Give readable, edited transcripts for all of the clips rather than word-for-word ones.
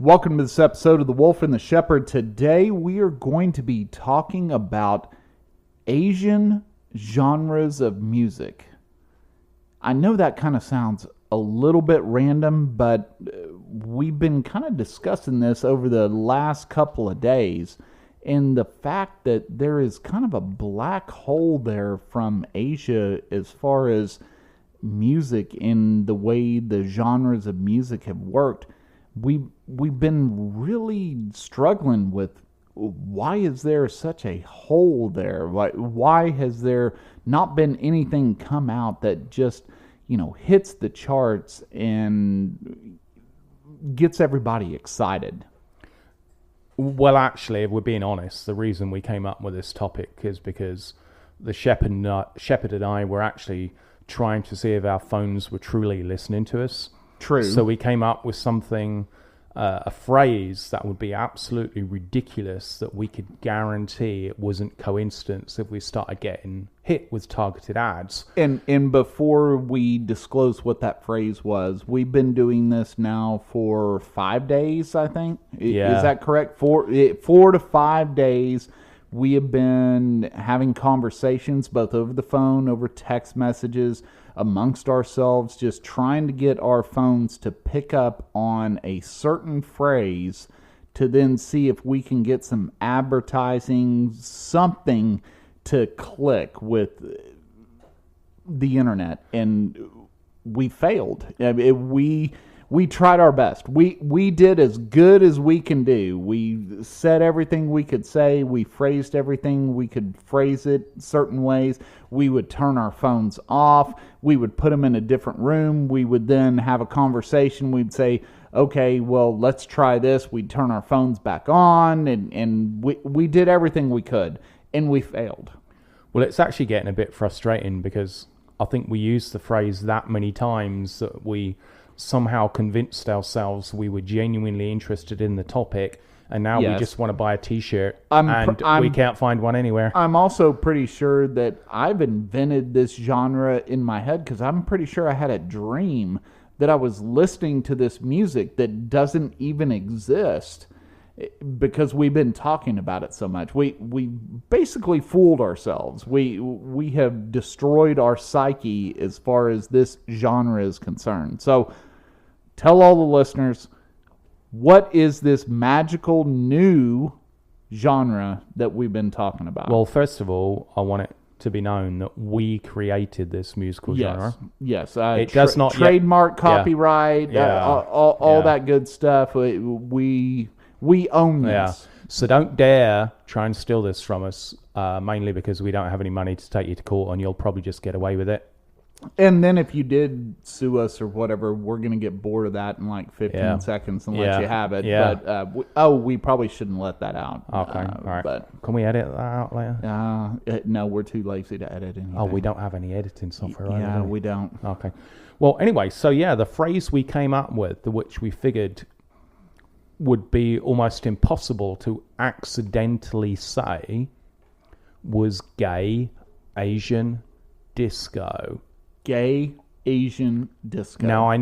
Welcome to this episode of The Wolf and the Shepherd. Today we are going to be talking about Asian genres of music. I know that kind of sounds a little bit random, but we've been kind of discussing this over the last couple of days, and the fact that there is kind of a black hole there from Asia as far as music in the way the genres of music have worked. We've been really struggling with why is there such a hole there? Why has there not been anything come out that just, hits the charts and gets everybody excited? Well, actually, if we're being honest, the reason we came up with this topic is because the Shepherd and I were actually trying to see if our phones were truly listening to us. True. So we came up with something, a phrase that would be absolutely ridiculous that we could guarantee it wasn't coincidence if we started getting hit with targeted ads. And before we disclose what that phrase was, we've been doing this now for 5 days, I think. Yeah. Is that correct? 4 to 5 days. We have been having conversations both over the phone, over text messages, amongst ourselves, just trying to get our phones to pick up on a certain phrase to then see if we can get some advertising, something to click with the internet. And we failed. We tried our best. We did as good as we can do. We said everything we could say. We phrased everything we could phrase it certain ways. We would turn our phones off. We would put them in a different room. We would then have a conversation. We'd say, okay, well, let's try this. We'd turn our phones back on. And we did everything we could. And we failed. Well, it's actually getting a bit frustrating because I think we used the phrase that many times that we somehow convinced ourselves we were genuinely interested in the topic, and now we just want to buy a t-shirt we can't find one anywhere. I'm also pretty sure that I've invented this genre in my head because I'm pretty sure I had a dream that I was listening to this music that doesn't even exist because we've been talking about it so much. We basically fooled ourselves. We have destroyed our psyche as far as this genre is concerned. So tell all the listeners, what is this magical new genre that we've been talking about? Well, first of all, I want it to be known that we created this musical genre. Yes. It does not trademark, copyright, all that good stuff. We own this. Yeah. So don't dare try and steal this from us, mainly because we don't have any money to take you to court and you'll probably just get away with it. And then if you did sue us or whatever, we're going to get bored of that in like 15 seconds and let you have it. Yeah. But we probably shouldn't let that out. Okay, all right. But can we edit that out later? No, we're too lazy to edit anything. Oh, we don't have any editing software. Yeah, we don't. Okay. Well, anyway, so the phrase we came up with, which we figured would be almost impossible to accidentally say, was gay Asian disco. Gay Asian disco. Now I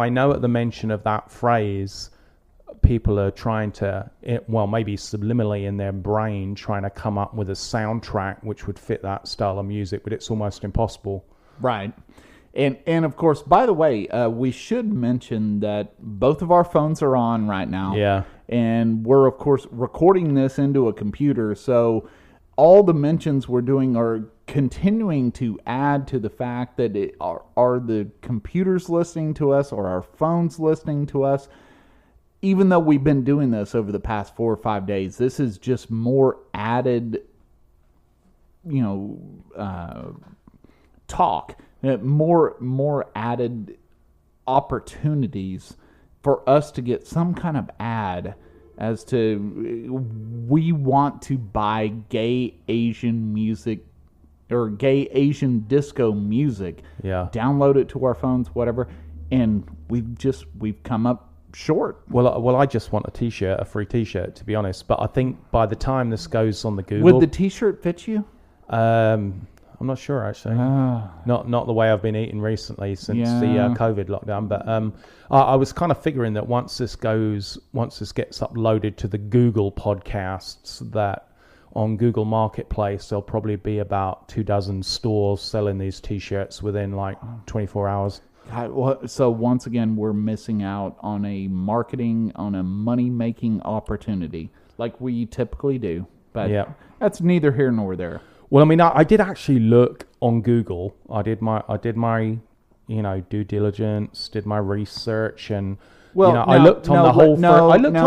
know at the mention of that phrase, people are trying to, maybe subliminally in their brain, trying to come up with a soundtrack which would fit that style of music, but it's almost impossible. Right. And of course, by the way, we should mention that both of our phones are on right now. Yeah. And we're, of course, recording this into a computer. So all the mentions we're doing are continuing to add to the fact that are the computers listening to us or our phones listening to us. Even though we've been doing this over the past 4 or 5 days, this is just more added, talk. More added opportunities for us to get some kind of ad as to we want to buy gay Asian music or gay Asian disco music. Yeah. Download it to our phones, whatever, and we've come up short. Well, I just want a free t-shirt, to be honest. But I think by the time this goes on the Google, would the t-shirt fit you? I'm not sure actually. Not the way I've been eating recently since the COVID lockdown. But I was kind of figuring that once this gets uploaded to the Google podcasts, that on Google Marketplace there'll probably be about 24 stores selling these T-shirts within like 24 hours. So once again, we're missing out on a money-making opportunity like we typically do. But that's neither here nor there. Well, I mean, I did actually look on Google. I did my due diligence, did my research, and I looked on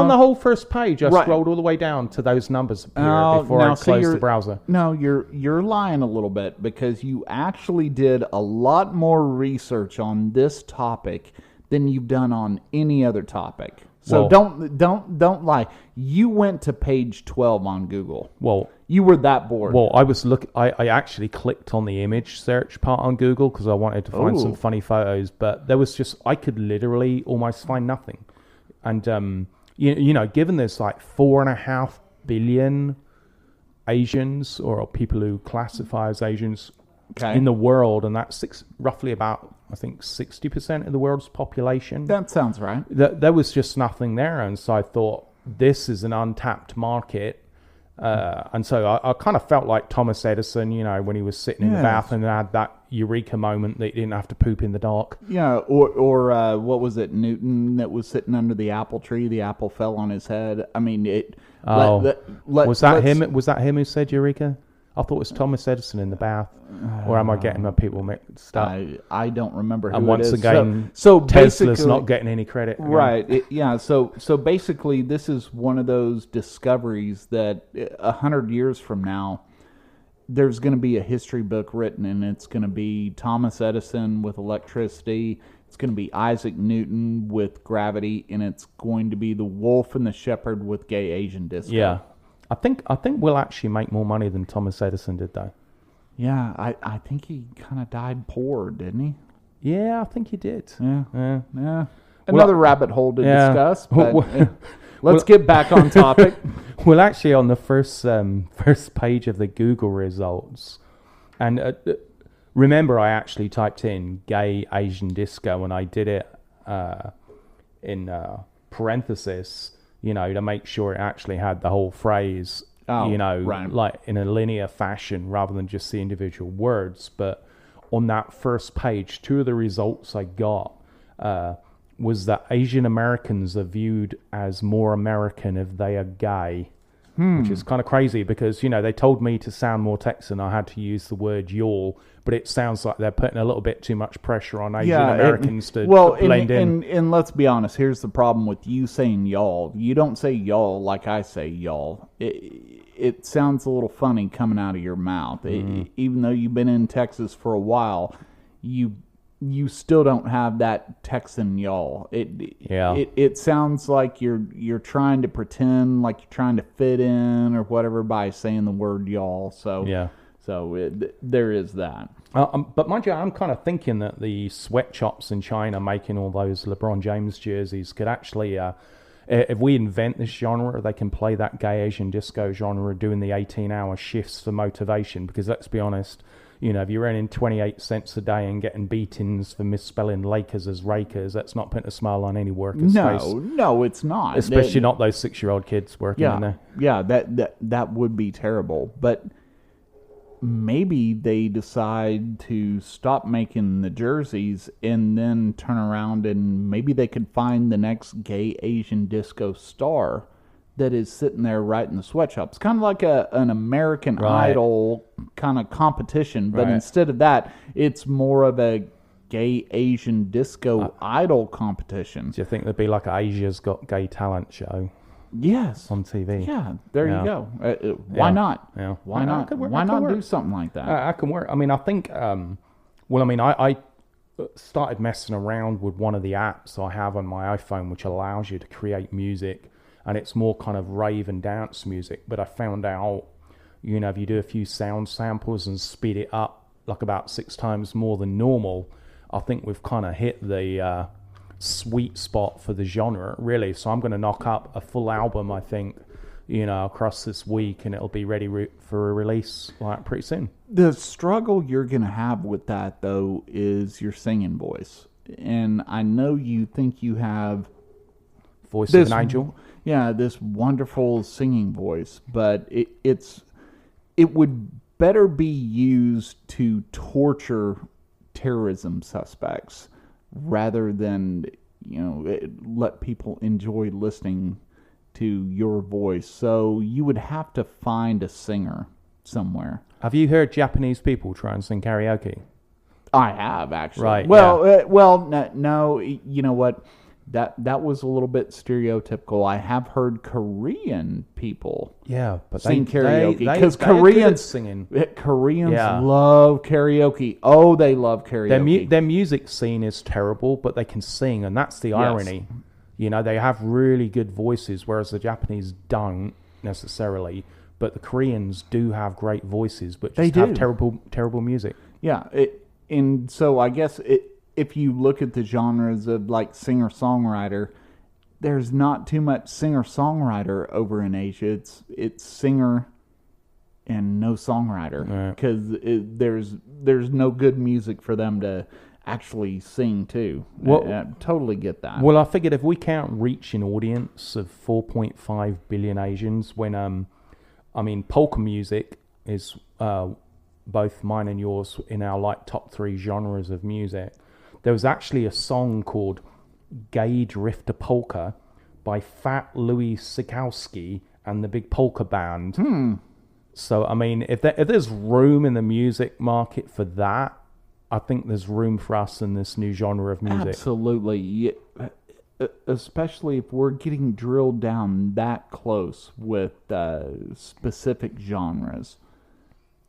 the whole first page. I scrolled all the way down to those numbers before I closed the browser. No, you're lying a little bit, because you actually did a lot more research on this topic than you've done on any other topic. So don't lie. You went to page 12 on Google. Well, you were that bored. Well, I actually clicked on the image search part on Google because I wanted to find some funny photos, but there was I could literally almost find nothing. And given there's like 4.5 billion Asians, or people who classify as Asians in the world, and that's roughly about, I think, 60% of the world's population. That sounds right. There was just nothing there, and so I thought this is an untapped market. And so I kind of felt like Thomas Edison, when he was sitting in the bath and had that eureka moment that he didn't have to poop in the dark. Yeah, or what was it, Newton, that was sitting under the apple tree? The apple fell on his head. I mean, was that him? Was that him who said eureka? I thought it was Thomas Edison in the bath. Or am I getting my people mixed up? I don't remember who and once it is. again, so Tesla's not getting any credit. Again. Right. So basically, this is one of those discoveries that 100 years from now, there's going to be a history book written, and it's going to be Thomas Edison with electricity. It's going to be Isaac Newton with gravity, and it's going to be the wolf and the shepherd with gay Asian disco. Yeah. I think we'll actually make more money than Thomas Edison did, though. Yeah, I think he kind of died poor, didn't he? Yeah, I think he did. Yeah. Another rabbit hole to discuss, but let's get back on topic. Well, actually, on the first page of the Google results, and remember, I actually typed in gay Asian disco, and I did it in parenthesis, to make sure it actually had the whole phrase, like in a linear fashion rather than just the individual words. But on that first page, two of the results I got was that Asian Americans are viewed as more American if they are gay, which is kind of crazy because, they told me to sound more Texan. I had to use the word y'all, but it sounds like they're putting a little bit too much pressure on Asian Americans to blend in. And let's be honest, here's the problem with you saying y'all. You don't say y'all like I say y'all. It sounds a little funny coming out of your mouth. Even though you've been in Texas for a while, you still don't have that Texan y'all. It sounds like you're trying to pretend like you're trying to fit in or whatever by saying the word y'all. So there is that. But mind you, I'm kind of thinking that the sweatshops in China making all those LeBron James jerseys could actually, if we invent this genre, they can play that gay Asian disco genre doing the 18-hour shifts for motivation. Because let's be honest, if you're earning 28 cents a day and getting beatings for misspelling Lakers as Rakers, that's not putting a smile on any worker's face. No, it's not. Especially not those 6-year-old kids working in there. Yeah, that would be terrible. But maybe they decide to stop making the jerseys and then turn around and maybe they could find the next gay Asian disco star that is sitting there writing the sweatshops. Kind of like an American Idol kind of competition, but instead of that, it's more of a gay Asian disco idol competition. Do you think there'd be like an Asia's Got Gay Talent show? Yes. On TV. Yeah, there you go. Why not? Yeah. Why not? Why not do something like that? I can work. I mean, I think, I started messing around with one of the apps I have on my iPhone, which allows you to create music, and it's more kind of rave and dance music. But I found out, if you do a few sound samples and speed it up like about 6 times more than normal, I think we've kind of hit the sweet spot for the genre, really. So I'm going to knock up a full album, I think, across this week, and it'll be ready for a release like pretty soon. The struggle you're going to have with that, though, is your singing voice. And I know you think you have Voice of an angel. Yeah, this wonderful singing voice, but it would better be used to torture terrorism suspects rather than let people enjoy listening to your voice. So you would have to find a singer somewhere. Have you heard Japanese people try and sing karaoke? I have, actually. Right. Well, no. You know what? That was a little bit stereotypical. I have heard Korean people but sing karaoke because Koreans Yeah. love karaoke. Oh, they love karaoke. Their music scene is terrible, but they can sing, and that's the irony. They have really good voices, whereas the Japanese don't necessarily. But the Koreans do have great voices, but just have terrible music. Yeah, and so I guess if you look at the genres of like singer-songwriter, there's not too much singer-songwriter over in Asia. It's singer and no songwriter, because there's no good music for them to actually sing to. Well, I totally get that. Well, I figured if we can't reach an audience of 4.5 billion Asians, when polka music is both mine and yours in our top 3 genres of music. There was actually a song called Gay Drifter Polka by Fat Louis Sikowski and the Big Polka Band. So, if there's room in the music market for that, I think there's room for us in this new genre of music. Absolutely. Yeah. Especially if we're getting drilled down that close with specific genres.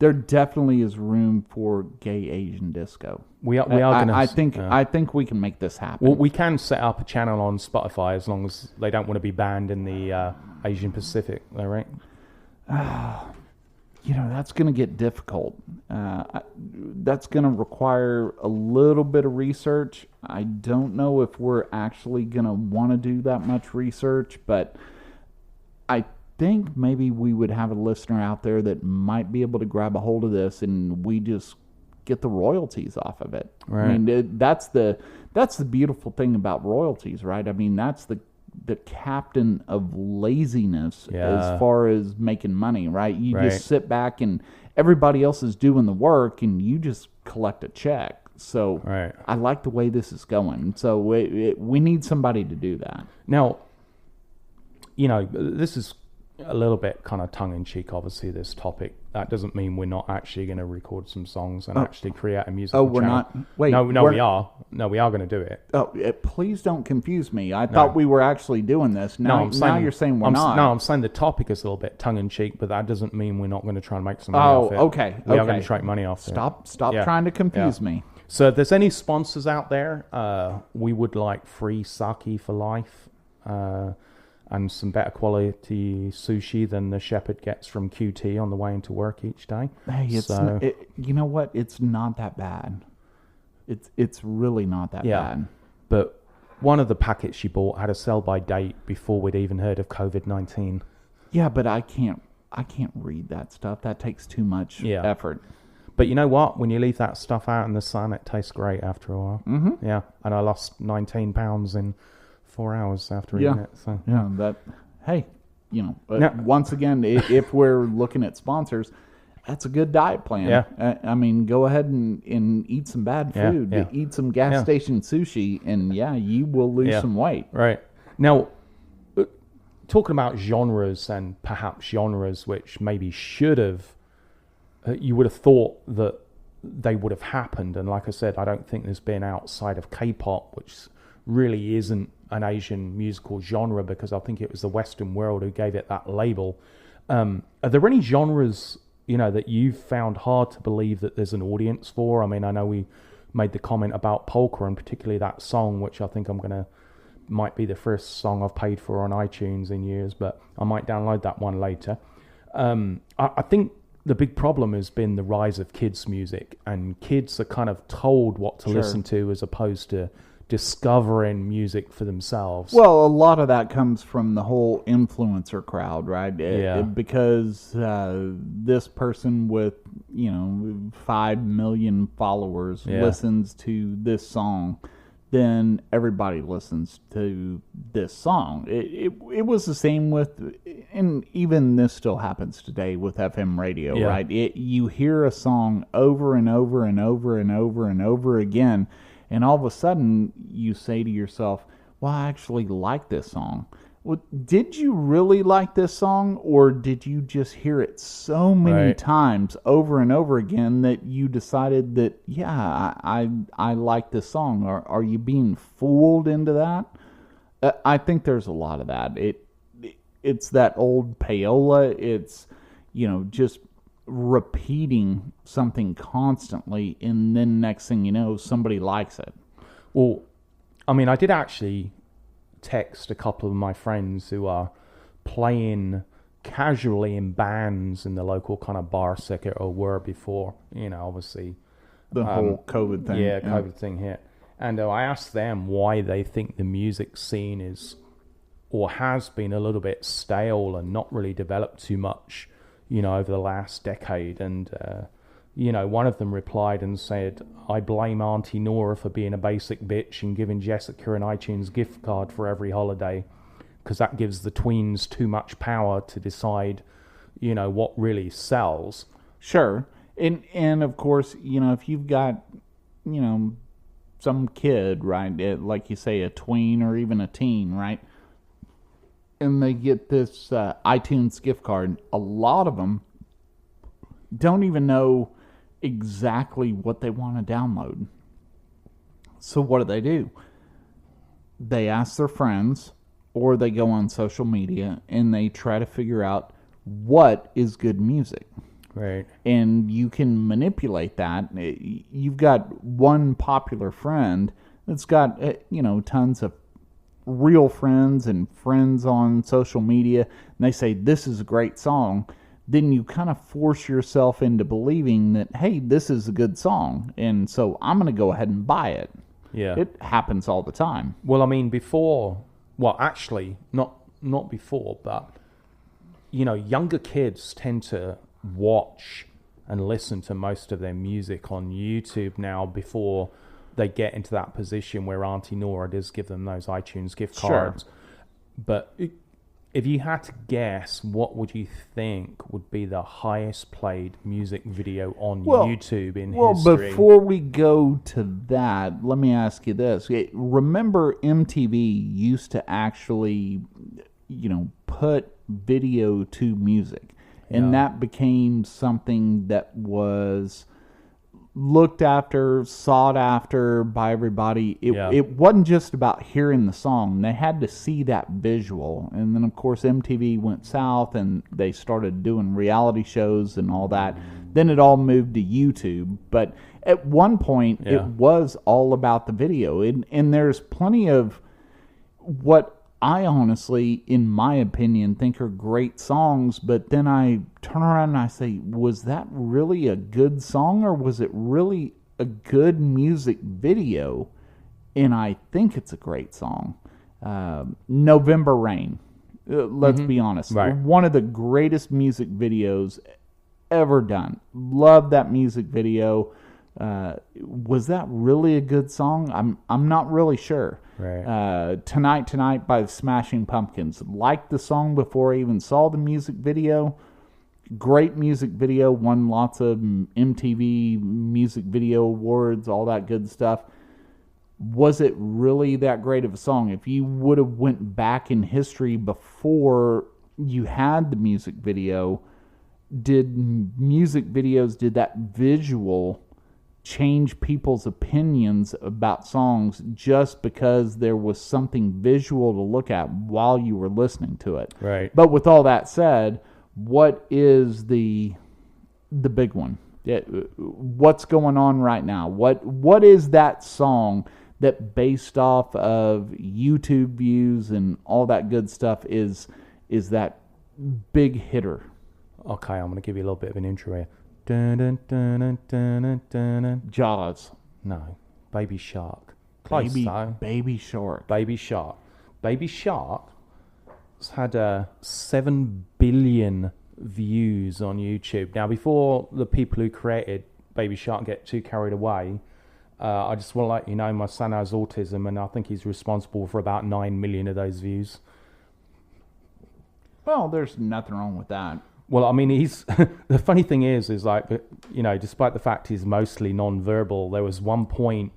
There definitely is room for gay Asian disco. We are going to. I think we can make this happen. Well, we can set up a channel on Spotify as long as they don't want to be banned in the Asian Pacific. All right. That's going to get difficult. That's going to require a little bit of research. I don't know if we're actually going to want to do that much research, but I think maybe we would have a listener out there that might be able to grab a hold of this, and we just get the royalties off of it. Right. That's the beautiful thing about royalties, right? That's the captain of laziness as far as making money, right? You just sit back and everybody else is doing the work, and you just collect a check. So I like the way this is going. So we need somebody to do that. Now, this is a little bit kind of tongue-in-cheek, obviously, this topic. That doesn't mean we're not actually going to record some songs and actually create a musical we're channel. not? Wait. No, we are. No, we are going to do it. Please don't confuse me. I thought we were actually doing this. Now you're saying we're not. No, I'm saying the topic is a little bit tongue-in-cheek, but that doesn't mean we're not going to try and make some money off it. Okay. We are going to try money off it. Stop trying to confuse me. So if there's any sponsors out there, we would like free sake for life. And some better quality sushi than the shepherd gets from QT on the way into work each day. Hey, you know what? It's not that bad. It's really not that bad. But one of the packets she bought had a sell-by date before we'd even heard of COVID-19. Yeah, but I can't read that stuff. That takes too much effort. But you know what? When you leave that stuff out in the sun, it tastes great after a while. Mm-hmm. Yeah, and I lost 19 pounds in 4 hours after eating it. So once again, if we're looking at sponsors, that's a good diet plan. Yeah. Go ahead and eat some bad food. Yeah. Eat some gas station sushi, and you will lose some weight. Right. Now, talking about genres and perhaps genres which maybe should have, you would have thought that they would have happened. And like I said, I don't think there's been outside of K-pop, which really isn't an Asian musical genre, because I think it was the Western world who gave it that label. Are there any genres, that you've found hard to believe that there's an audience for? I know we made the comment about polka, and particularly that song, which I think might be the first song I've paid for on iTunes in years, but I might download that one later. I think the big problem has been the rise of kids' music, and kids are kind of told what to listen to as opposed to discovering music for themselves. Well, a lot of that comes from the whole influencer crowd, right? Because this person with 5 million followers listens to this song, then everybody listens to this song. It was the same with, and even this still happens today with FM radio, right? You hear a song over and over and over and over and over again, and all of a sudden you say to yourself, well, I actually like this song. Well, did you really like this song, or did you just hear it so many times over and over again that you decided that, I like this song? Are you being fooled into that? I think there's a lot of that. It's that old payola. It's, just repeating something constantly, and then next thing you know, somebody likes it. Well, I mean, I did actually text a couple of my friends who are playing casually in bands in the local kind of bar circuit, or were before, obviously the whole COVID thing. COVID thing hit. And I asked them why they think the music scene is, or has been, a little bit stale and not really developed too much, over the last decade. And one of them replied and said, I blame Auntie Nora for being a basic bitch and giving Jessica an iTunes gift card for every holiday, because that gives the tweens too much power to decide, what really sells. Sure. And of course, if you've got, some kid, right, like you say, a tween or even a teen, right, and they get this iTunes gift card, a lot of them don't even know exactly what they want to download. So what do? They ask their friends, or they go on social media and they try to figure out what is good music. Right. And you can manipulate that. You've got one popular friend that's got tons of real friends and friends on social media, and they say this is a great song. Then you kind of force yourself into believing that, hey, this is a good song, and so I'm going to go ahead and buy it. Yeah. It happens all the time. Well, I mean, actually, not before, but, younger kids tend to watch and listen to most of their music on YouTube now before they get into that position where Auntie Nora does give them those iTunes gift cards. Sure. But if you had to guess, what would you think would be the highest played music video on YouTube in history? Well, before we go to that, let me ask you this. Remember MTV used to actually, put video to music. And that became something that was looked after, sought after by everybody. It wasn't just about hearing the song. They had to see that visual. And then, of course, MTV went south and they started doing reality shows and all that. Then it all moved to YouTube. But at one point, it was all about the video. And there's plenty of what I honestly, in my opinion, think are great songs, but then I turn around and I say, was that really a good song, or was it really a good music video? And I think it's a great song. November Rain. Let's be honest. Right. One of the greatest music videos ever done. Love that music video. Was that really a good song? I'm not really sure. Right. Tonight by the Smashing Pumpkins. Liked the song before I even saw the music video. Great music video. Won lots of MTV Music Video Awards, all that good stuff. Was it really that great of a song? If you would have went back in history before you had the music video, did that visual change people's opinions about songs just because there was something visual to look at while you were listening to it? Right. But with all that said, what is the big one? What's going on right now? What is that song that, based off of YouTube views and all that good stuff, is that big hitter? Okay, I'm going to give you a little bit of an intro here. Dun, dun, dun, dun, dun, dun, dun. Jaws. No, Baby Shark. Close though. Baby Shark. Baby Shark. Baby Shark has had 7 billion views on YouTube. Now, before the people who created Baby Shark get too carried away, I just want to let you know my son has autism, and I think he's responsible for about 9 million of those views. Well, there's nothing wrong with that. Well, I mean, he's the funny thing is like, you know, despite the fact he's mostly non-verbal, there was one point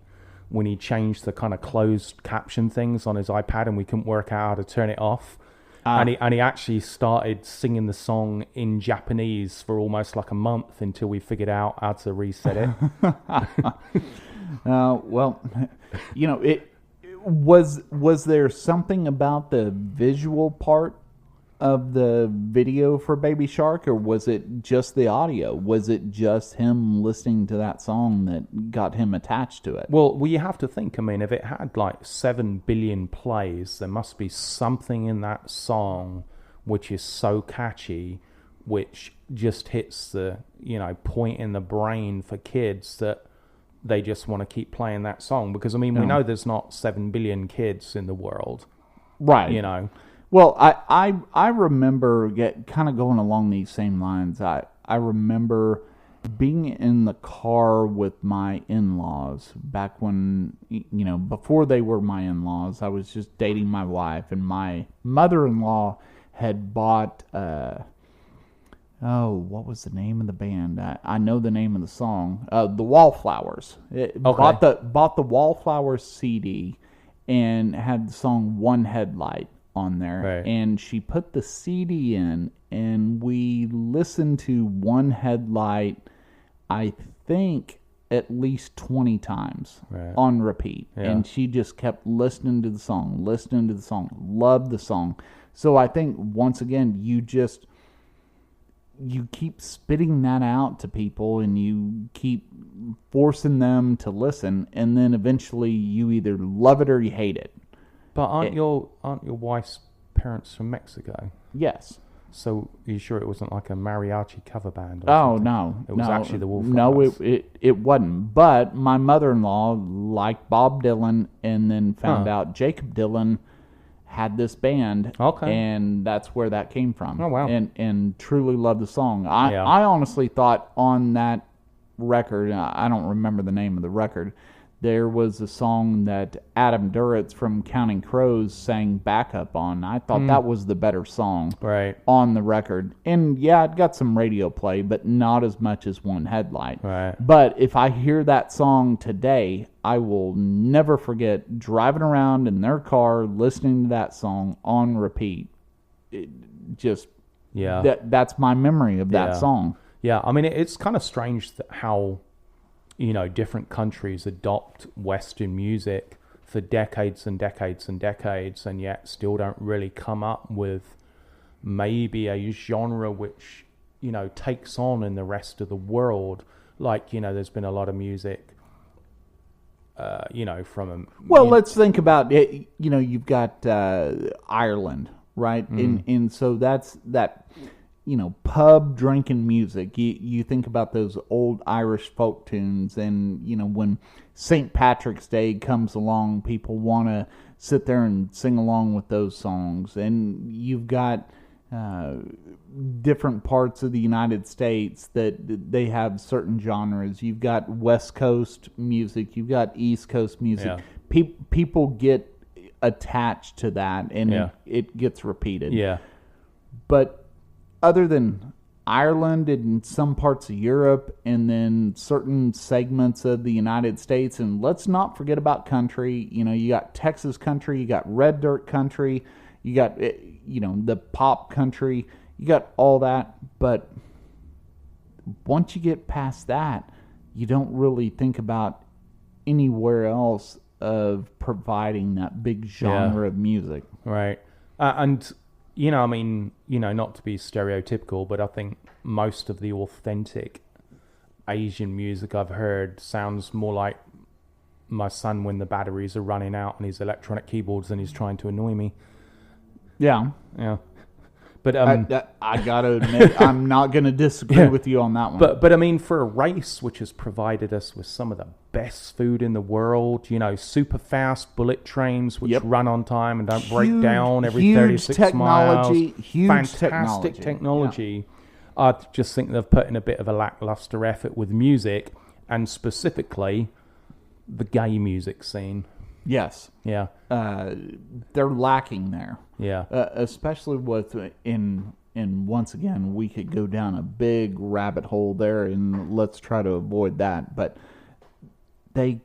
when he changed the kind of closed caption things on his iPad, and we couldn't work out how to turn it off. And he actually started singing the song in Japanese for almost like a month until we figured out how to reset it. Well, you know, it was there something about the visual part of the video for Baby Shark, or was it just the audio? Was it just him listening to that song that got him attached to it? Well, you have to think, I mean, if it had like 7 billion plays, there must be something in that song which is so catchy, which just hits the, you know, point in the brain for kids that they just want to keep playing that song. Because, I mean, we know there's not 7 billion kids in the world. Right. You know. Well, I remember kind of going along these same lines. I remember being in the car with my in-laws back when, you know, before they were my in-laws. I was just dating my wife, and my mother-in-law had bought, what was the name of the band? I know the name of the song. The Wallflowers. Bought the Wallflowers CD and had the song One Headlight on there, right. And she put the CD in, and we listened to One Headlight, I think, at least 20 times on repeat. Yeah. And she just kept listening to the song, loved the song. So I think, once again, you keep spitting that out to people, and you keep forcing them to listen, and then eventually you either love it or you hate it. But aren't your wife's parents from Mexico? Yes. So are you sure it wasn't like a mariachi cover band? Oh, no. It was actually the Wallflowers. No, it wasn't. But my mother-in-law liked Bob Dylan, and then found out Jacob Dylan had this band. Okay. And that's where that came from. Oh, wow. And truly loved the song. I honestly thought on that record, I don't remember the name of the record, there was a song that Adam Duritz from Counting Crows sang backup on. I thought that was the better song on the record. And yeah, it got some radio play, but not as much as One Headlight. Right. But if I hear that song today, I will never forget driving around in their car listening to that song on repeat. That's my memory of that song. Yeah, I mean, it's kind of strange how, you know, different countries adopt Western music for decades and decades and decades, and yet still don't really come up with maybe a genre which, you know, takes on in the rest of the world. Like, you know, there's been a lot of music, you know, from... let's think about it. You know, you've got Ireland, right? And so that's that... You know, pub drinking music. You think about those old Irish folk tunes, and, you know, when St. Patrick's Day comes along, people want to sit there and sing along with those songs. And you've got different parts of the United States that they have certain genres. You've got West Coast music. You've got East Coast music. Yeah. People get attached to that, and it gets repeated. Yeah. But other than Ireland and some parts of Europe, and then certain segments of the United States, and let's not forget about country. You know, you got Texas country, you got red dirt country, you got, you know, the pop country, you got all that. But once you get past that, you don't really think about anywhere else of providing that big genre of music. Right. And... You know, I mean, you know, not to be stereotypical, but I think most of the authentic Asian music I've heard sounds more like my son when the batteries are running out on his electronic keyboards and he's trying to annoy me. Yeah. Yeah. But I gotta admit, I'm not gonna disagree with you on that one. But I mean, for a race which has provided us with some of the best food in the world, super fast bullet trains which run on time and don't break down every 36 miles. Huge Fantastic technology. I just think they've put in a bit of a lackluster effort with music, and specifically the gay music scene. Yes. Yeah. They're lacking there. Yeah. Especially and once again, we could go down a big rabbit hole there, and let's try to avoid that. But they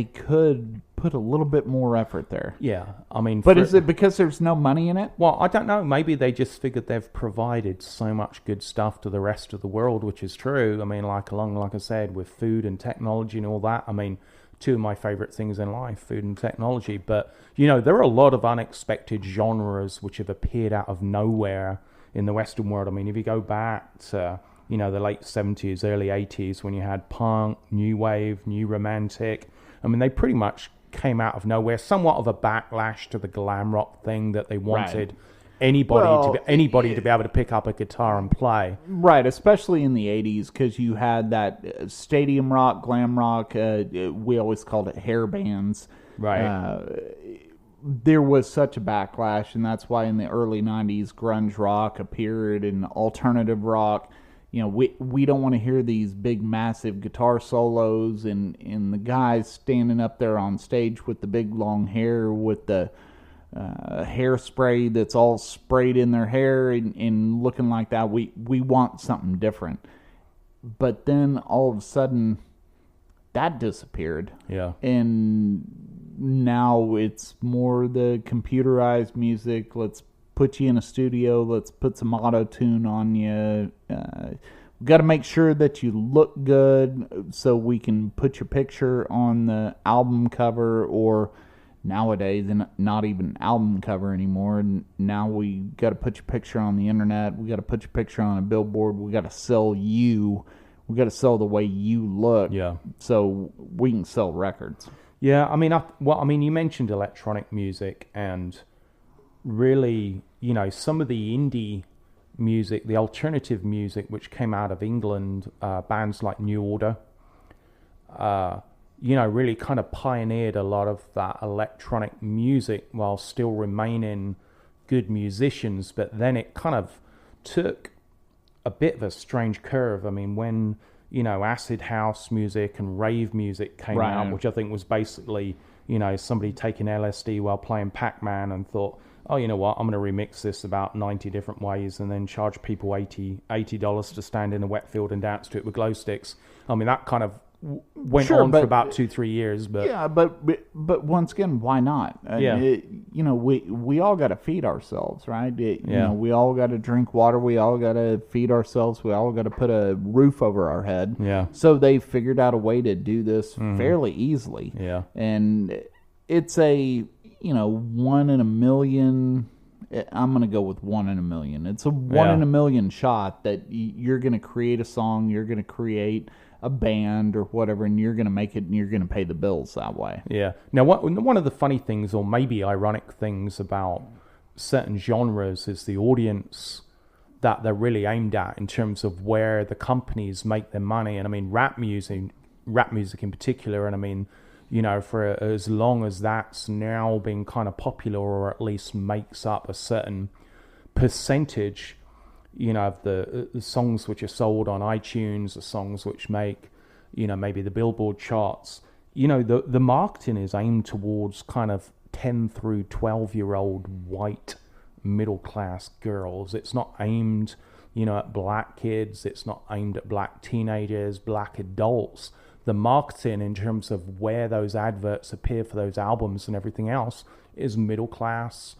could put a little bit more effort there. Yeah. I mean, but is it because there's no money in it? Well, I don't know. Maybe they just figured they've provided so much good stuff to the rest of the world, which is true. I mean, like I said, with food and technology and all that. I mean, two of my favorite things in life, food and technology. But, there are a lot of unexpected genres which have appeared out of nowhere in the Western world. I mean, if you go back to, the late 70s, early 80s, when you had punk, new wave, new romantic, I mean, they pretty much came out of nowhere, somewhat of a backlash to the glam rock thing that they wanted anybody to be able to pick up a guitar and play. Right, especially in the 80s, because you had that stadium rock, glam rock, we always called it hair bands. Right. There was such a backlash, and that's why in the early 90s, grunge rock appeared and alternative rock. We don't want to hear these big, massive guitar solos and the guys standing up there on stage with the big, long hair with the hairspray that's all sprayed in their hair and looking like that. We want something different. But then all of a sudden, that disappeared. Yeah. And now it's more the computerized music. Let's put you in a studio. Let's put some auto-tune on you. We've got to make sure that you look good so we can put your picture on the album cover, or nowadays, not even album cover anymore. Now we got to put your picture on the internet. We got to put your picture on a billboard. We got to sell you. We got to sell the way you look. Yeah. So we can sell records. Yeah. I mean, you mentioned electronic music, and really, some of the indie music, the alternative music, which came out of England, bands like New Order, really kind of pioneered a lot of that electronic music while still remaining good musicians. But then it kind of took a bit of a strange curve. I mean, when, acid house music and rave music came out, which I think was basically, somebody taking LSD while playing Pac-Man and thought, oh, you know what, I'm going to remix this about 90 different ways and then charge people $80 to stand in a wet field and dance to it with glow sticks. I mean, that kind of went on for about 2-3 years. But yeah, but once again, why not? We all got to feed ourselves, right? We all got to drink water. We all got to feed ourselves. We all got to put a roof over our head. Yeah. So they figured out a way to do this fairly easily. Yeah. And it's a 1 in a million. I'm going to go with 1 in a million. It's a 1 in a million shot that you're going to create a song, you're going to create a band or whatever, and you're going to make it and you're going to pay the bills that way. Yeah. Now, one of the funny things, or maybe ironic things about certain genres is the audience that they're really aimed at in terms of where the companies make their money. And I mean, rap music in particular, and I mean, for as long as that's now been kind of popular, or at least makes up a certain percentage, of the songs which are sold on iTunes, the songs which make, maybe the Billboard charts, the marketing is aimed towards kind of 10 through 12-year-old white middle-class girls. It's not aimed, at black kids. It's not aimed at black teenagers, black adults. The marketing in terms of where those adverts appear for those albums and everything else is middle class,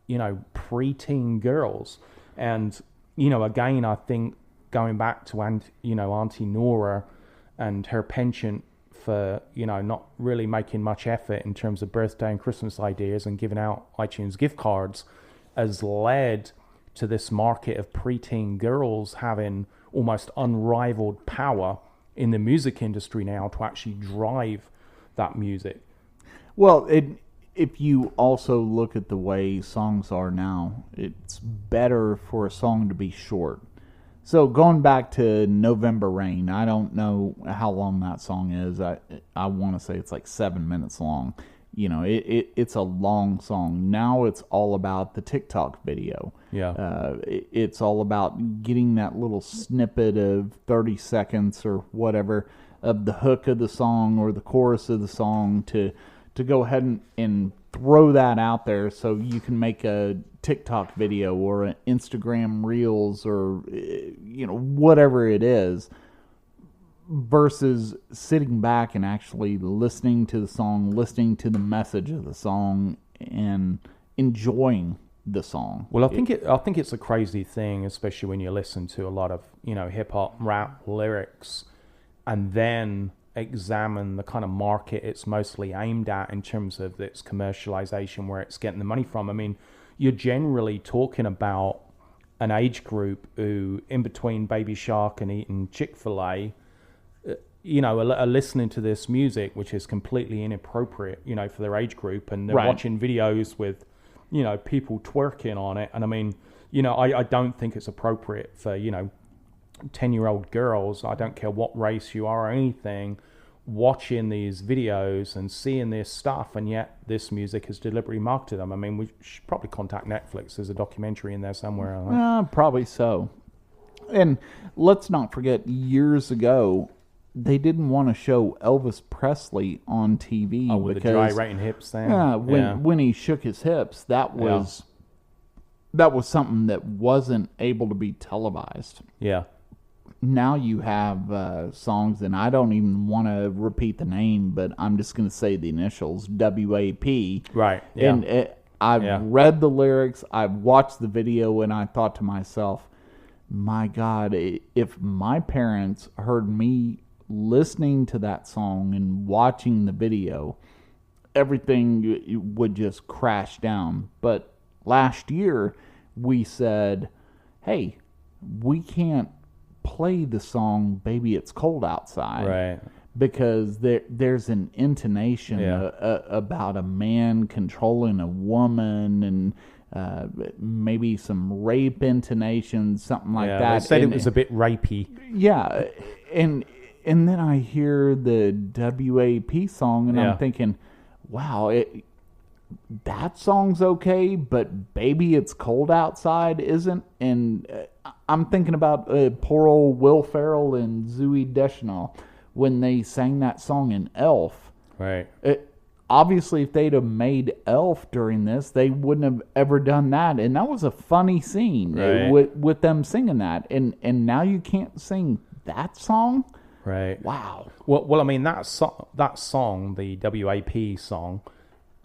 preteen girls. And, again, I think going back to, Auntie Nora and her penchant for, not really making much effort in terms of birthday and Christmas ideas and giving out iTunes gift cards has led to this market of preteen girls having almost unrivaled power in the music industry now to actually drive that music. Well, if you also look at the way songs are now, it's better for a song to be short. So going back to November Rain, I don't know how long that song is. I want to say it's like 7 minutes long. You know, it's a long song. Now it's all about the TikTok video. Yeah. It's all about getting that little snippet of 30 seconds or whatever of the hook of the song or the chorus of the song to go ahead and throw that out there so you can make a TikTok video or an Instagram Reels or, you know, whatever it is, versus sitting back and actually listening to the song, listening to the message of the song, and enjoying the song. Well, I think it's a crazy thing, especially when you listen to a lot of, you know, hip hop rap lyrics, and then examine the kind of market it's mostly aimed at in terms of its commercialization, where it's getting the money from. I mean, you're generally talking about an age group who, in between Baby Shark and eating Chick-fil-A, you know, are listening to this music, which is completely inappropriate, you know, for their age group, and they're watching videos with, you know, people twerking on it. And I mean, you know, I don't think it's appropriate for, you know, 10-year-old girls, I don't care what race you are or anything, watching these videos and seeing this stuff, and yet this music is deliberately marketed them. I mean, we should probably contact Netflix. There's a documentary in there somewhere. Probably so. And let's not forget, years ago, they didn't want to show Elvis Presley on TV with because the gyrating hips thing. When he shook his hips, that was something that wasn't able to be televised. Yeah. Now you have songs, and I don't even want to repeat the name, but I'm just going to say the initials, WAP. Right. Yeah. And I've read the lyrics, I've watched the video, and I thought to myself, my God, if my parents heard me listening to that song and watching the video, everything would just crash down. But last year, we said, hey, we can't play the song Baby It's Cold Outside, right, because there's an intonation about a man controlling a woman, and maybe some rape intonations, something like that. They said it was a bit rapey. Yeah, and then I hear the WAP song, and I'm thinking, wow, that song's okay, but Baby It's Cold Outside isn't. And I'm thinking about poor old Will Ferrell and Zooey Deschanel when they sang that song in Elf. Right. Obviously, if they'd have made Elf during this, they wouldn't have ever done that. And that was a funny scene with them singing that. And now you can't sing that song? Right. Wow. Well, I mean, that song, the WAP song,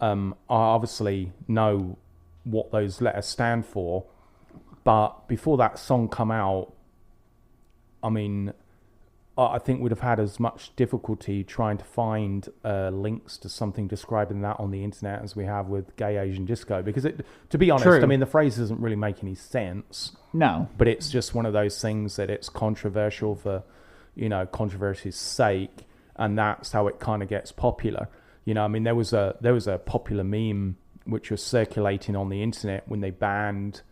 I obviously know what those letters stand for, but before that song come out, I mean, I think we'd have had as much difficulty trying to find links to something describing that on the internet as we have with Gay Asian Disco, because to be honest, I mean, the phrase doesn't really make any sense. No. But it's just one of those things that it's controversial for, you know, controversy's sake, and that's how it kind of gets popular. You know, I mean, there was a popular meme which was circulating on the internet when they banned,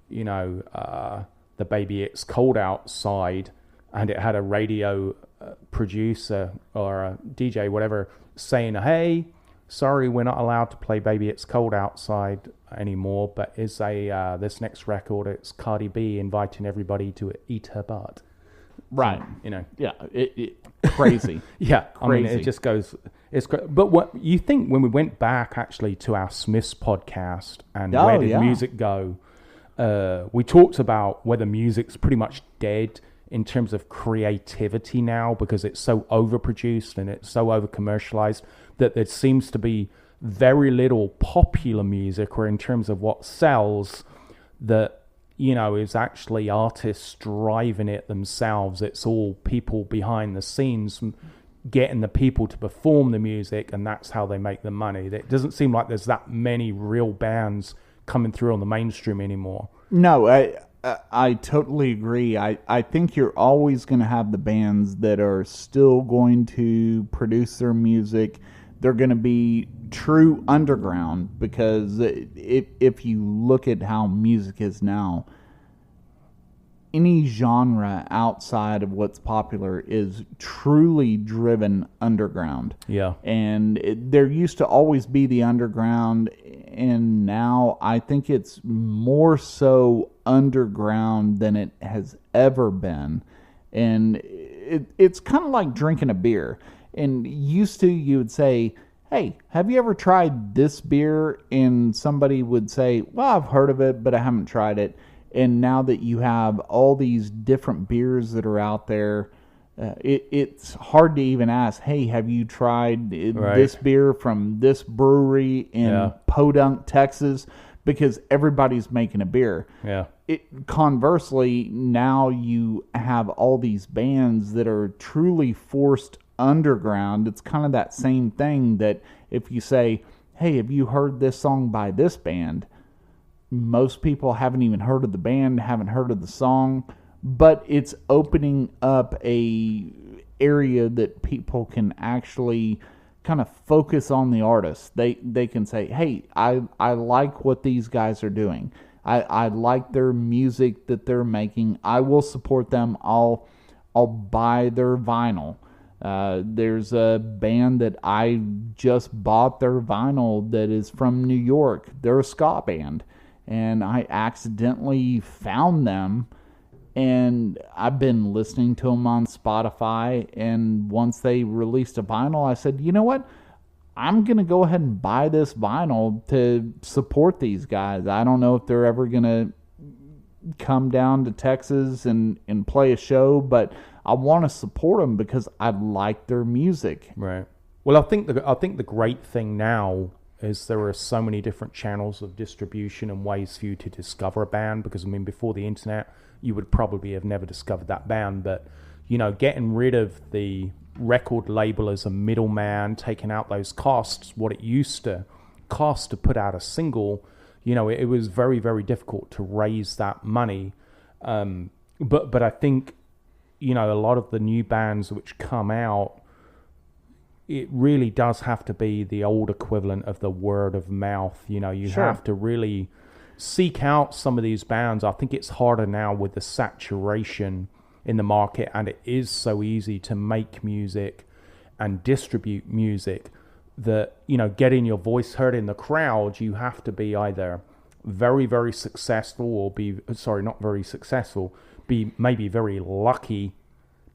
you know, the Baby It's Cold Outside, and it had a radio producer or a DJ, whatever, saying, hey, sorry, we're not allowed to play Baby It's Cold Outside anymore, but this next record, it's Cardi B inviting everybody to eat her butt. Right. So, you know. Yeah. Crazy. Yeah. Crazy. I mean, it just goes. It's great. But what you think when we went back actually to our Smiths podcast and where did music go? We talked about whether music's pretty much dead in terms of creativity now, because it's so overproduced and it's so over commercialized that there seems to be very little popular music, or in terms of what sells, that, you know, is actually artists driving it themselves. It's all people behind the scenes getting the people to perform the music, and that's how they make the money. It doesn't seem like there's that many real bands coming through on the mainstream anymore. No, I totally agree. I think you're always going to have the bands that are still going to produce their music, they're going to be true underground, because if you look at how music is now, any genre outside of what's popular is truly driven underground. Yeah. And there used to always be the underground, and now I think it's more so underground than it has ever been. And it's kind of like drinking a beer. And used to, you would say, hey, have you ever tried this beer? And somebody would say, well, I've heard of it, but I haven't tried it. And now that you have all these different beers that are out there, it's hard to even ask, hey, have you tried this beer from this brewery in Podunk, Texas? Because everybody's making a beer. Yeah. Conversely, now you have all these bands that are truly forced underground. It's kind of that same thing that if you say, hey, have you heard this song by this band? Most people haven't even heard of the band, haven't heard of the song, but it's opening up a area that people can actually kind of focus on the artist. They can say, hey, I like what these guys are doing. I like their music that they're making. I will support them. I'll buy their vinyl. There's a band that I just bought their vinyl that is from New York. They're a ska band. And I accidentally found them, and I've been listening to them on Spotify, and once they released a vinyl, I said, you know what? I'm going to go ahead and buy this vinyl to support these guys. I don't know if they're ever going to come down to Texas and play a show, but I want to support them because I like their music. Right. Well, I think the great thing now is there are so many different channels of distribution and ways for you to discover a band, because, I mean, before the internet, you would probably have never discovered that band. But, you know, getting rid of the record label as a middleman, taking out those costs, what it used to cost to put out a single, you know, it was very, very difficult to raise that money. But I think, you know, a lot of the new bands which come out, it really does have to be the old equivalent of the word of mouth. You know, you have to really seek out some of these bands. I think it's harder now with the saturation in the market, and it is so easy to make music and distribute music that, you know, getting your voice heard in the crowd, you have to be either very, very successful or not very successful, be maybe very lucky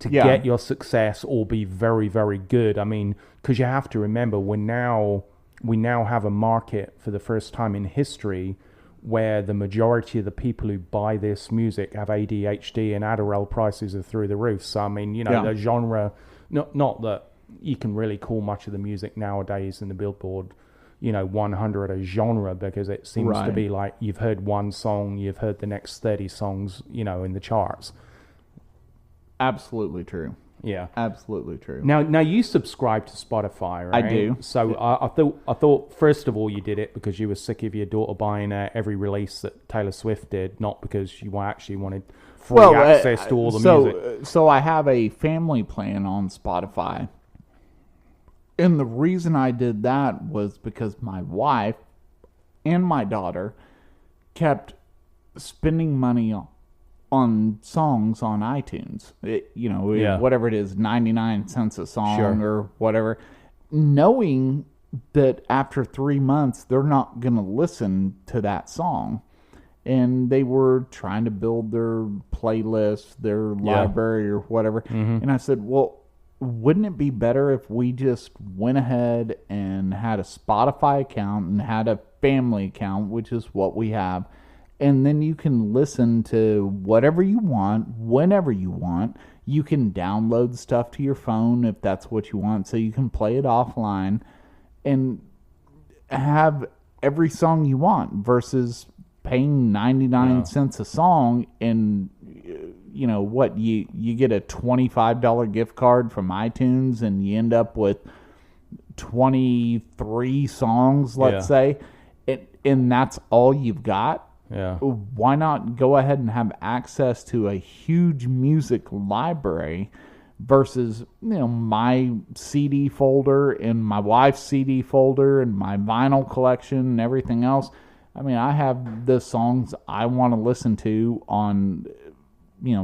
to get your success, or be very, very good. I mean, because you have to remember, we now have a market for the first time in history where the majority of the people who buy this music have ADHD, and Adderall prices are through the roof. So, I mean, you know, the genre, not that you can really call much of the music nowadays in the Billboard, you know, 100 a genre, because it seems to be like you've heard one song, you've heard the next 30 songs, you know, in the charts. Absolutely true. Yeah, absolutely true. Now you subscribe to Spotify, right? I do. So I thought first of all you did it because you were sick of your daughter buying every release that Taylor Swift did, not because you actually wanted free access to all the music. So I have a family plan on Spotify, and the reason I did that was because my wife and my daughter kept spending money on songs on iTunes, whatever it is, 99 cents a song or whatever, knowing that after 3 months, they're not going to listen to that song. And they were trying to build their playlist, their library or whatever. Mm-hmm. And I said, well, wouldn't it be better if we just went ahead and had a Spotify account and had a family account, which is what we have, and then you can listen to whatever you want, whenever you want. You can download stuff to your phone if that's what you want, so you can play it offline and have every song you want versus paying 99 cents a song. And you know what, you get a $25 gift card from iTunes and you end up with 23 songs, let's say, and that's all you've got. Yeah. Why not go ahead and have access to a huge music library versus, my CD folder and my wife's CD folder and my vinyl collection and everything else. I mean, I have the songs I want to listen to on,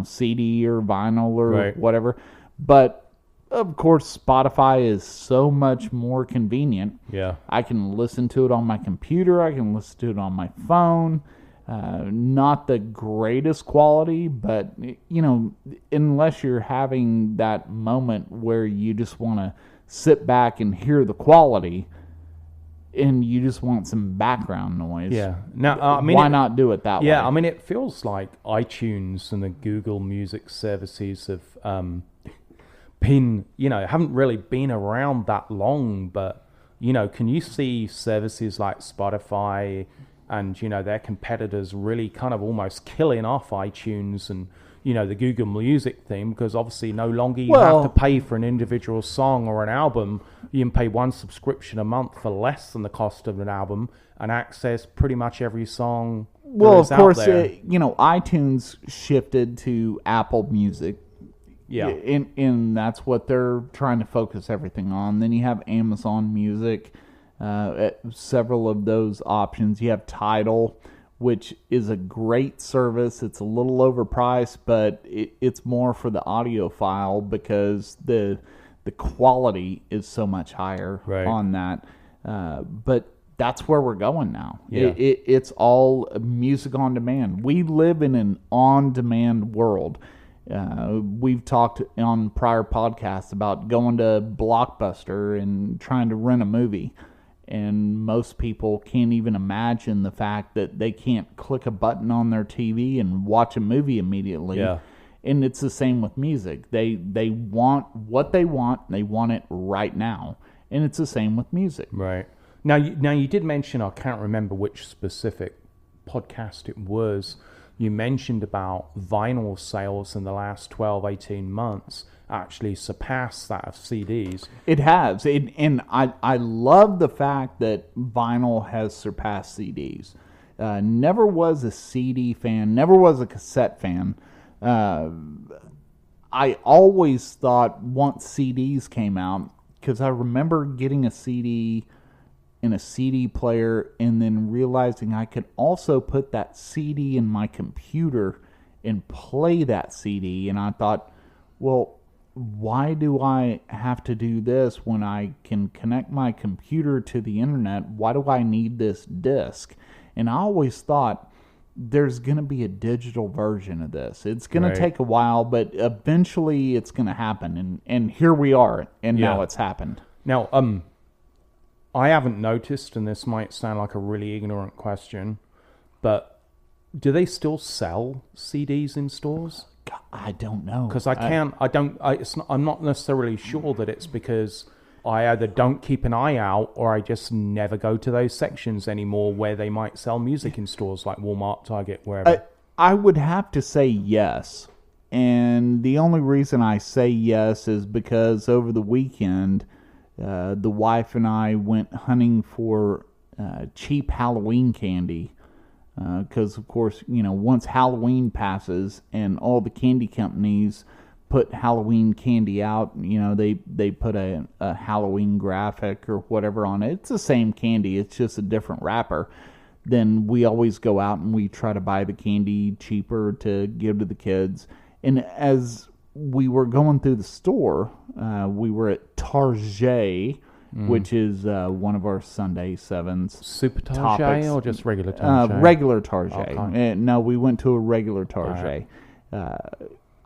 CD or vinyl or whatever. But, of course, Spotify is so much more convenient. Yeah. I can listen to it on my computer. I can listen to it on my phone. Not the greatest quality, but, unless you're having that moment where you just want to sit back and hear the quality and you just want some background noise. Yeah. Now, why not do it that way? Yeah, I mean, it feels like iTunes and the Google Music services have been, haven't really been around that long, but, can you see services like Spotify and, their competitors really kind of almost killing off iTunes and, the Google Music thing, because obviously no longer you have to pay for an individual song or an album. You can pay one subscription a month for less than the cost of an album and access pretty much every song. Well, of course, iTunes shifted to Apple Music. Yeah. And that's what they're trying to focus everything on. Then you have Amazon Music, several of those options. You have Tidal, which is a great service. It's a little overpriced, but it's more for the audiophile because the quality is so much higher on that. But that's where we're going now. Yeah. It's all music on demand. We live in an on-demand world. We've talked on prior podcasts about going to Blockbuster and trying to rent a movie. And most people can't even imagine the fact that they can't click a button on their TV and watch a movie immediately. Yeah. And it's the same with music. They want what they want. They want it right now. And it's the same with music. Right. Now you did mention, I can't remember which specific podcast it was, you mentioned about vinyl sales in the last 12, 18 months actually surpassed that of CDs. It has. And I love the fact that vinyl has surpassed CDs. Never was a CD fan, never was a cassette fan. I always thought once CDs came out, because I remember getting a CD in a CD player and then realizing I could also put that CD in my computer and play that CD. And I thought, well, why do I have to do this when I can connect my computer to the internet? Why do I need this disc? And I always thought there's going to be a digital version of this. It's going to take a while, but eventually it's going to happen. And here we are, and now it's happened. Now, I haven't noticed, and this might sound like a really ignorant question, but do they still sell CDs in stores? I don't know. Because I'm not necessarily sure that it's because I either don't keep an eye out or I just never go to those sections anymore where they might sell music in stores like Walmart, Target, wherever. I would have to say yes. And the only reason I say yes is because over the weekend, the wife and I went hunting for cheap Halloween candy. Because, of course, once Halloween passes and all the candy companies put Halloween candy out, they put a Halloween graphic or whatever on it. It's the same candy. It's just a different wrapper. Then we always go out and we try to buy the candy cheaper to give to the kids. And as we were going through the store, we were at Target, which is one of our Sunday Sevens. Super Target or just regular Target? Regular Target. Okay. No, we went to a regular Target.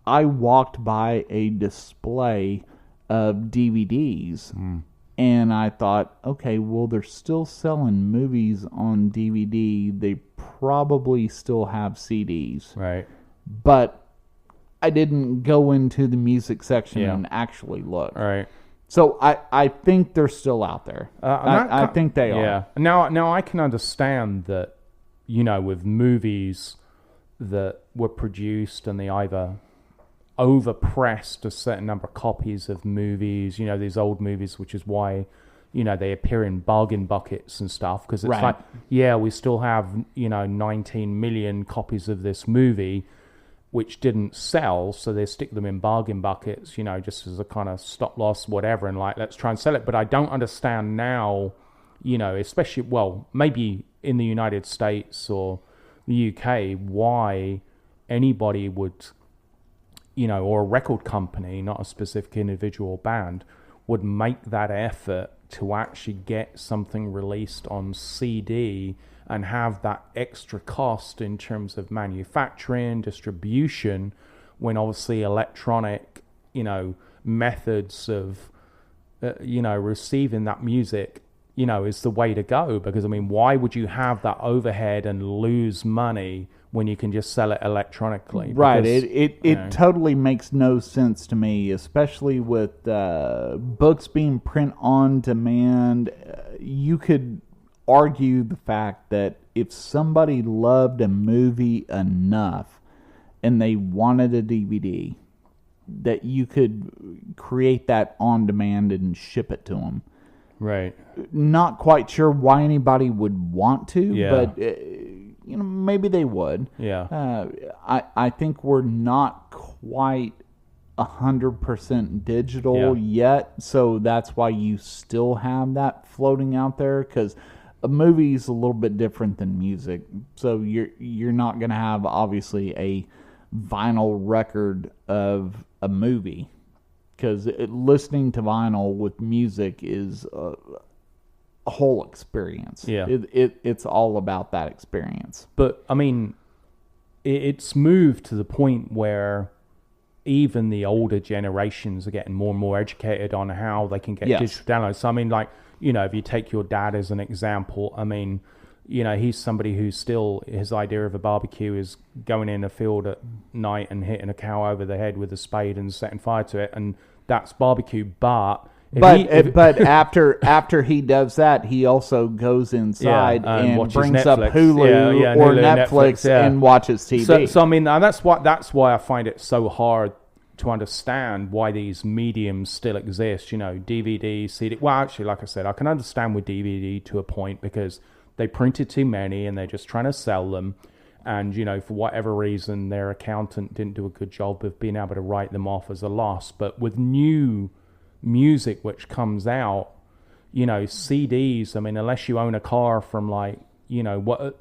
I walked by a display of DVDs, and I thought, okay, well, they're still selling movies on DVD. They probably still have CDs. Right. But I didn't go into the music section and actually look. Right. So I think they're still out there. I think they are. Yeah. Now I can understand that, with movies that were produced and they either overpressed a certain number of copies of movies, these old movies, which is why, they appear in bargain buckets and stuff. Because it's like, we still have, 19 million copies of this movie. which didn't sell, so they stick them in bargain buckets, you know, just as a kind of stop loss, whatever, and like, let's try and sell it. But I don't understand now, you know, especially, well, maybe in the United States or the UK, why anybody would, you know, or a record company, not a specific individual band, would make that effort to actually get something released on CD and have that extra cost in terms of manufacturing, distribution, when obviously electronic, you know, methods of, you know, receiving that music, you know, is the way to go. Because, I mean, why would you have that overhead and lose money when you can just sell it electronically? Right. Because, it totally makes no sense to me, especially with books being print on demand. You could argue the fact that if somebody loved a movie enough and they wanted a DVD, that you could create that on demand and ship it to them. Right. Not quite sure why anybody would want to, Yeah. but you know, maybe they would. Yeah. I think we're not quite 100% digital yet, so that's why you still have that floating out there, because a movie is a little bit different than music. So you're not going to have, obviously, a vinyl record of a movie, because listening to vinyl with music is a whole experience. Yeah. It's all about that experience. But, I mean, it's moved to the point where even the older generations are getting more and more educated on how they can get digital downloads. So, I mean, like, you know, if you take your dad as an example, I mean, you know, he's somebody who's still, his idea of a barbecue is going in a field at night and hitting a cow over the head with a spade and setting fire to it, and that's barbecue. But after he does that, he also goes inside and brings Netflix. up Hulu or Netflix and watches TV. So I mean, and that's why I find it so hard to understand why these mediums still exist. You know, DVD, CD. Well, actually, like I said, I can understand with DVD to a point, because they printed too many and they're just trying to sell them. And, you know, for whatever reason, their accountant didn't do a good job of being able to write them off as a loss. But with new music which comes out, you know, CDs, I mean, unless you own a car from, like, you know, what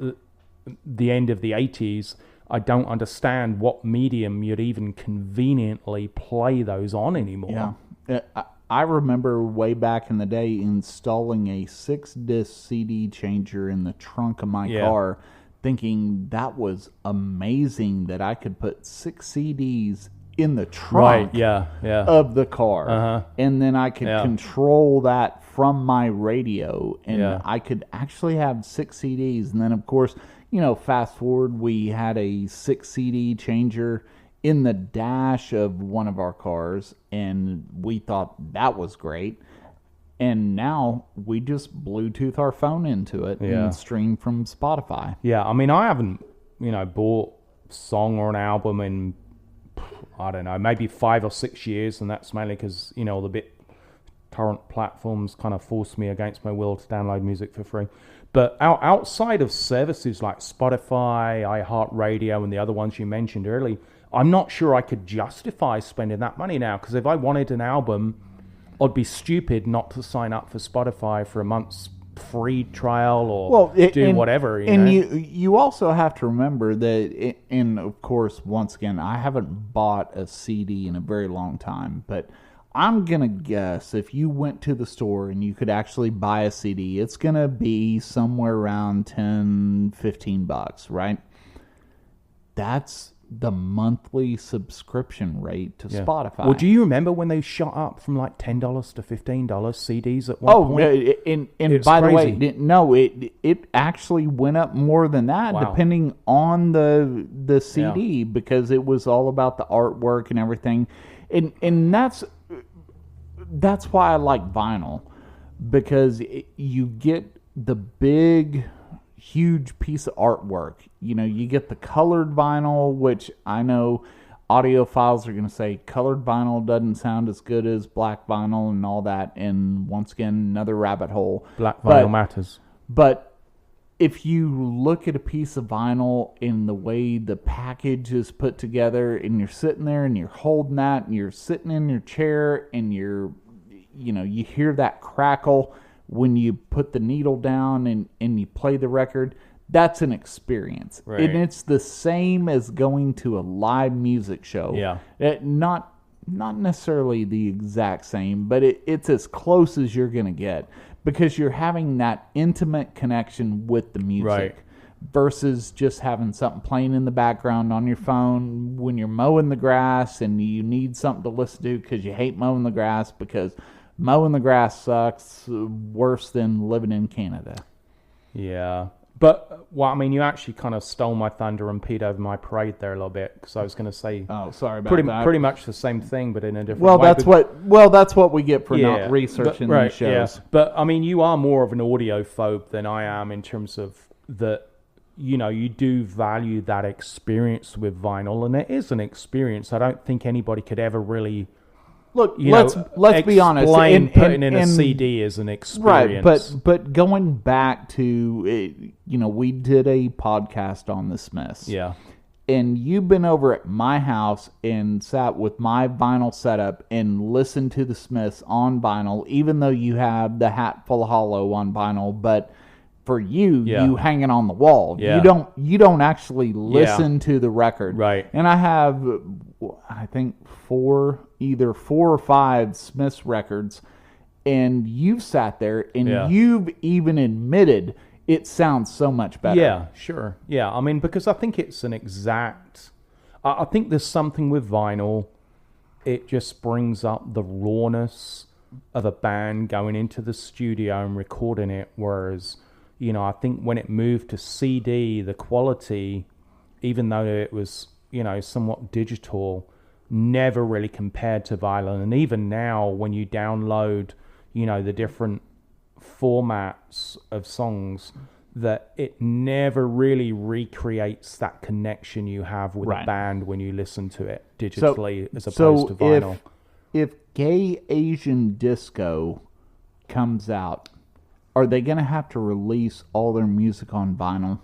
the end of the 80s, I don't understand what medium you'd even conveniently play those on anymore. Yeah. I remember way back in the day installing a 6-disc CD changer in the trunk of my car, thinking that was amazing that I could put 6 CDs in the trunk of the car. And then I could control that from my radio, and I could actually have 6 CDs. And then, of course, you know, fast forward, we had a 6 CD changer in the dash of one of our cars, and we thought that was great. And now we just Bluetooth our phone into it and stream from Spotify. Yeah, I mean, I haven't, you know, bought a song or an album in, I don't know, maybe 5 or 6 years, and that's mainly because, you know, the current platforms kind of force me against my will to download music for free. But outside of services like Spotify, iHeartRadio, and the other ones you mentioned earlier, I'm not sure I could justify spending that money now, because if I wanted an album, I'd be stupid not to sign up for Spotify for a month's free trial or do whatever. You also have to remember that, and of course, once again, I haven't bought a CD in a very long time, but I'm going to guess if you went to the store and you could actually buy a CD, it's going to be somewhere around $10-15, right? That's the monthly subscription rate to Spotify. Well, do you remember when they shot up from like $10 to $15 CDs at one point? And by crazy. The way, no, it actually went up more than that, depending on the CD, because it was all about the artwork and everything. And that's why I like vinyl, because you get the big, huge piece of artwork. You know, you get the colored vinyl, which I know audiophiles are going to say colored vinyl doesn't sound as good as black vinyl and all that. And once again, another rabbit hole. Black vinyl matters. But if you look at a piece of vinyl in the way the package is put together, and you're sitting there and you're holding that, and you're sitting in your chair, and you hear that crackle when you put the needle down and you play the record, that's an experience. Right. And it's the same as going to a live music show. Yeah. Not necessarily the exact same, but it's as close as you're going to get, because you're having that intimate connection with the music. Right. Versus just having something playing in the background on your phone when you're mowing the grass and you need something to listen to because you hate mowing the grass, because mowing the grass sucks worse than living in Canada. Yeah. But, well, I mean, you actually kind of stole my thunder and peed over my parade there a little bit, because I was going to say sorry about that. Pretty much the same thing, but in a different way. That's what we get for not researching these shows. Yeah. But, I mean, you are more of an audiophobe than I am, in terms of that, you do value that experience with vinyl, and it is an experience. I don't think anybody could ever really... Look, let's be honest. Putting in a CD is an experience, right? But going back to we did a podcast on the Smiths, yeah, and you've been over at my house and sat with my vinyl setup and listened to the Smiths on vinyl, even though you have the Hat Full of Hollow on vinyl, but for you hanging on the wall, you don't actually listen to the record, right? And I have, I think, either 4 or 5 Smiths records, and you've sat there and you've even admitted it sounds so much better. Yeah, sure. Yeah, I mean, because I think it's an exact... I think there's something with vinyl, it just brings up the rawness of a band going into the studio and recording it, whereas, I think when it moved to CD, the quality, even though it was, somewhat digital, never really compared to vinyl. And even now, when you download, the different formats of songs, that it never really recreates that connection you have with a band when you listen to it digitally as opposed to vinyl. If Gay Asian Disco comes out, are they going to have to release all their music on vinyl?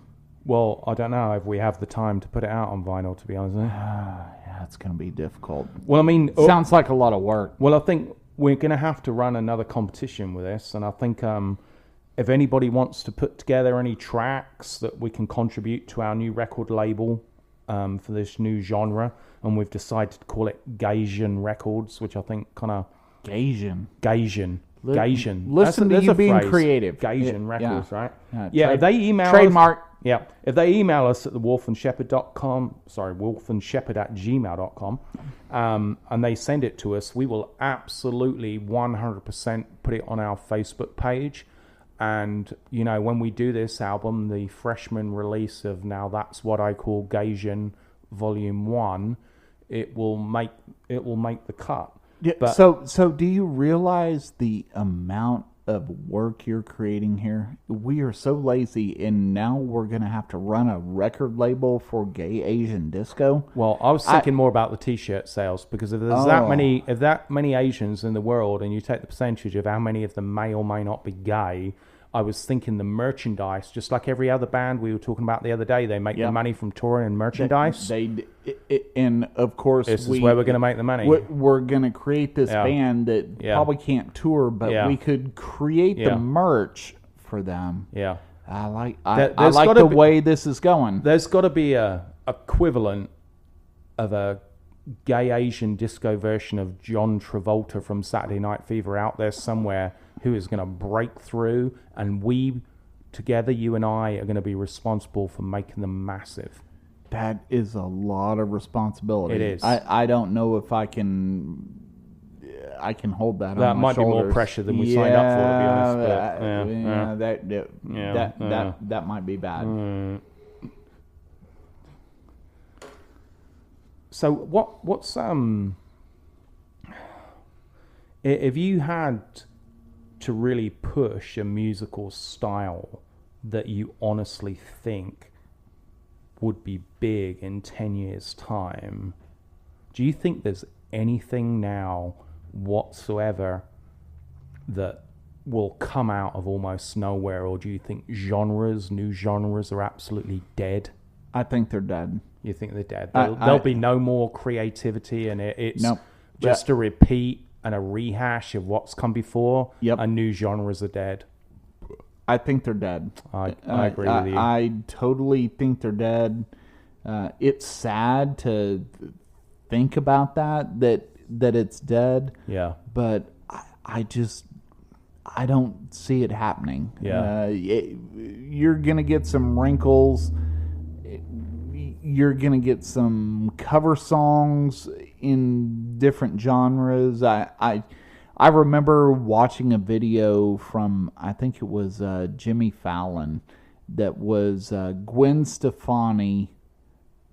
Well, I don't know if we have the time to put it out on vinyl, to be honest. Yeah, it's going to be difficult. Well, I mean... Sounds like a lot of work. Well, I think we're going to have to run another competition with this, and I think if anybody wants to put together any tracks that we can contribute to our new record label for this new genre, and we've decided to call it Gaysian Records, which I think kind of... Gaysian. Gaysian. Listen to you being creative. Gaysian Records, right? Yeah, if they email trademark. If they email us at wolfandshepard@gmail.com, and they send it to us, we will absolutely 100% put it on our Facebook page. And, when we do this album, the freshman release of Now That's What I Call Gaysian Volume 1, it will make the cut. Yeah, but, so do you realize the amount of work you're creating here? We are so lazy, and now we're going to have to run a record label for Gay Asian Disco. Well, I was thinking more about the T-shirt sales, because if there's that many Asians in the world, and you take the percentage of how many of them may or may not be gay, I was thinking the merchandise, just like every other band we were talking about the other day, they make their money from touring and merchandise. And of course, this is where we're going to make the money. We're going to create this band that probably can't tour, but we could create the merch for them. Yeah, I like the way this is going. There's got to be a equivalent of a Gay Asian Disco version of John Travolta from Saturday Night Fever out there somewhere, who is going to break through, and we together, you and I, are going to be responsible for making them massive. That is a lot of responsibility. It is. I don't know if I can hold that on my shoulders. That might be more pressure than we signed up for, to be honest. That might be bad. So what's if you had to really push a musical style that you honestly think would be big in 10 years' time, do you think there's anything now whatsoever that will come out of almost nowhere, or do you think new genres are absolutely dead? I think they're dead. You think they're dead? There'll be no more creativity, and it's Nope. just a repeat and a rehash of what's come before. Yep. And new genres are dead. I think they're dead. I agree with you. I totally think they're dead. It's sad to think about that it's dead. Yeah. But I don't see it happening. Yeah. You're gonna get some wrinkles. You're gonna get some cover songs in different genres. I remember watching a video from, I think it was Jimmy Fallon, that was Gwen Stefani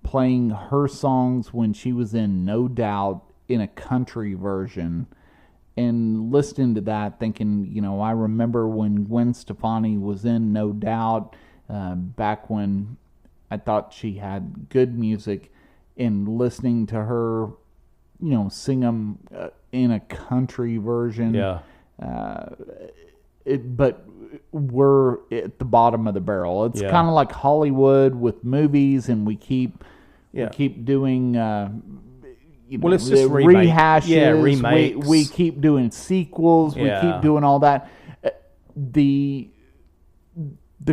playing her songs when she was in No Doubt in a country version, and listening to that thinking, I remember when Gwen Stefani was in No Doubt, back when I thought she had good music, and listening to her, sing them in a country version. Yeah. But we're at the bottom of the barrel. It's kind of like Hollywood with movies, and we keep doing. It's just rehashes. Yeah, remakes. We keep doing sequels. We keep doing all that. The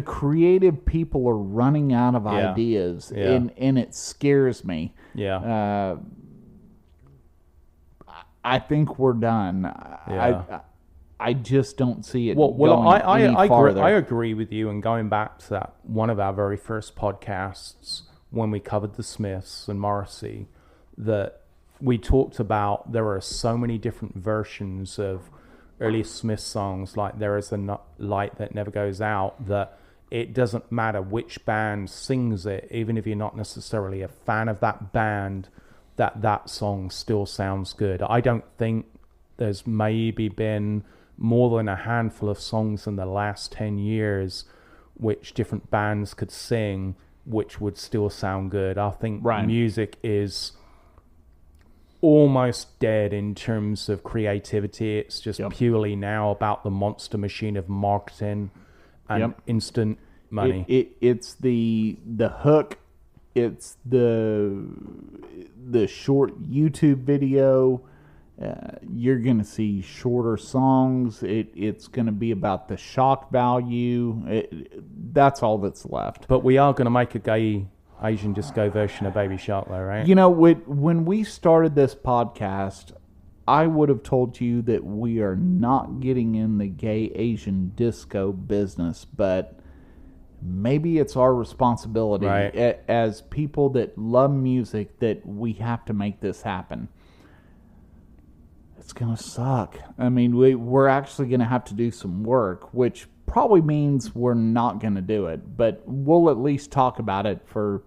creative people are running out of ideas, and it scares me. Yeah. I think we're done. I just don't see it well, going any farther. I agree with you. And going back to that, one of our very first podcasts when we covered the Smiths and Morrissey, that we talked about there are so many different versions of early Smith songs, like There Is a Light That Never Goes Out, that it doesn't matter which band sings it, even if you're not necessarily a fan of that band, that song still sounds good. I don't think there's maybe been more than a handful of songs in the last 10 years which different bands could sing which would still sound good. I think music is almost dead in terms of creativity. It's just purely now about the monster machine of marketing and instant money. It's the hook. It's the short YouTube video. You're going to see shorter songs. It's going to be about the shock value. That's all that's left. But we are going to make a gay Asian disco version of Baby Shark, though, right? When we started this podcast, I would have told you that we are not getting in the gay Asian disco business, but maybe it's our responsibility as people that love music that we have to make this happen. It's going to suck. I mean, we're actually going to have to do some work, which probably means we're not going to do it. But we'll at least talk about it for,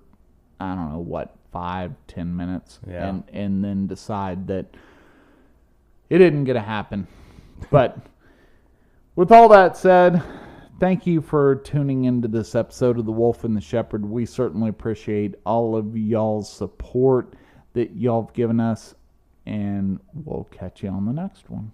5-10 minutes. Yeah. And then decide that it isn't going to happen. But with all that said, thank you for tuning into this episode of The Wolf and the Shepherd. We certainly appreciate all of y'all's support that y'all have given us. And we'll catch you on the next one.